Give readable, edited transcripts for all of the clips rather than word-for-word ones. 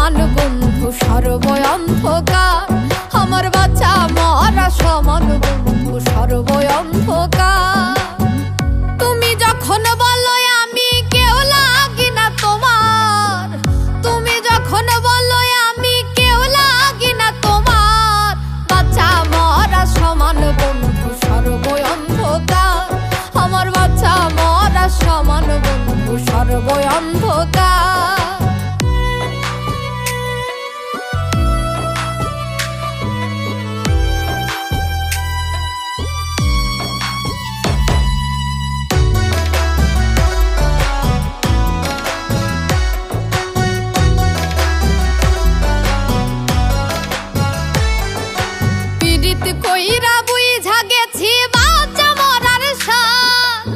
সমান বন্ধু সর্বই অন্ধকার, আমার বাচ্চা মরা সমান বন্ধু সর্বই অন্ধকার। তুমি যখন বলো আমি কেউ লাগি না তোমার, তুমি যখন বলো আমি কেউ লাগি না তোমার, বাচ্চা মরা সমান বন্ধু সর্বই অন্ধকার, আমার বাচ্চা মরা সমান বন্ধু সর্বই অন্ধকার। কইরা বুইঝা গেছি বাচ্চা মরার সাল,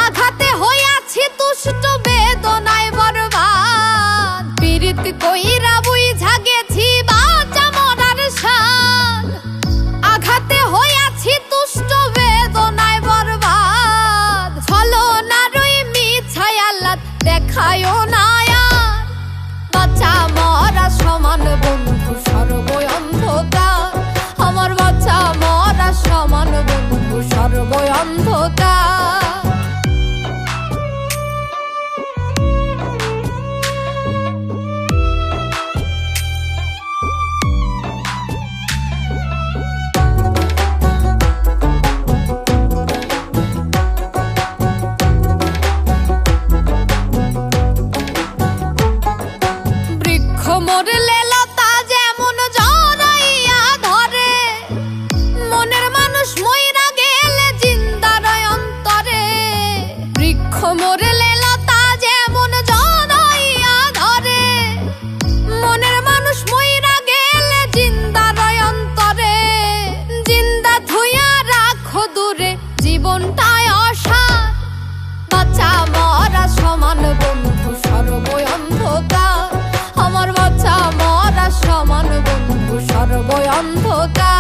আঘাতে হইয়াছি তুষ্ট বেদনায় বরবাদ। পীড়িত কইরা বুইঝা গেছি বাচ্চা মরার সাল, আঘাতে হইয়াছি তুষ্ট বেদনায় বরবাদ। ছলনারই মিছায় আল্লাহ দেখায়ও না আর, বাচ্চা মরা সমান বন্ধু সর্বই অন্ধকার, আমার বাচ্চা মরা সমান বন্ধু সর্বই অন্ধকার। বৃক্ষ মরলে লতা যেমন জড়াইয়া ধরে, মনের মানুষ মইরা গেলে জিন্দা রয় অন্তরে। বৃক্ষ মরলে লতা যেমন জড়াইয়া ধরে, মনের মানুষ মইরা গেলে জিন্দা রয় অন্তরে। জিন্দা থুইয়া রাখো দূরে জীবনটায় অসার, বাচ্চা মরা সমান বন্ধু সর্বই অন্ধকার, আমার বাচ্চা মরা সমান বন্ধু সর্বই অন্ধকার।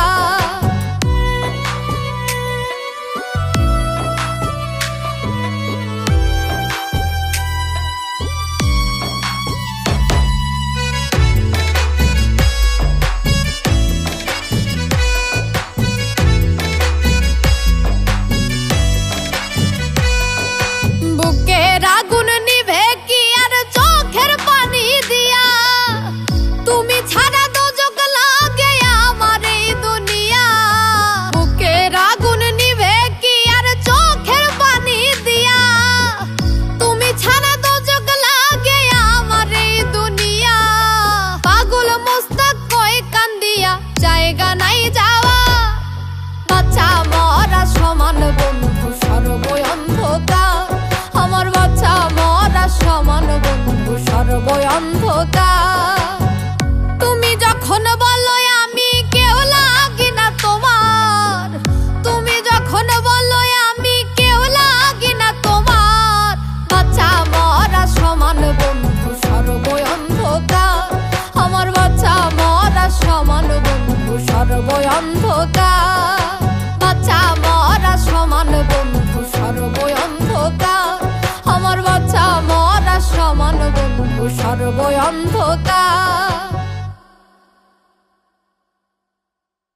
বুকের আগুন নিভে কি আর চোখের পানি দিয়া, তুমি ছাড়া দোজক লাগে আমার এই দুনিয়া। বুকের আগুন নিভে কি আর চোখের পানি দিয়া, তুমি ছাড়া দোজক লাগে আমার এই দুনিয়া। পাগল মোস্তাক কয় কান্দিয়া জায়গা নাই যাওয়া, বাচ্চা মরা সমান বন্ধু সর্বই অন্ধকার, আমার বাচ্চা মরা সমান বন্ধু সর্বই অন্ধকার। তুমি যখন বলো আমি কেউ লাগি না তোমার, তুমি যখন বলো আমি কেউ লাগি না তোমার, বাচ্চা মরা সমান বন্ধু সর্বই অন্ধকার, আমার বাচ্চা মরা সমান বন্ধু সর্বই অন্ধকার, বাচ্চা মরা সমান বন্ধু সর্বই অন্ধকার, আমার বাচ্চা মরা সমান বন্ধু সর্বই অন্ধকার।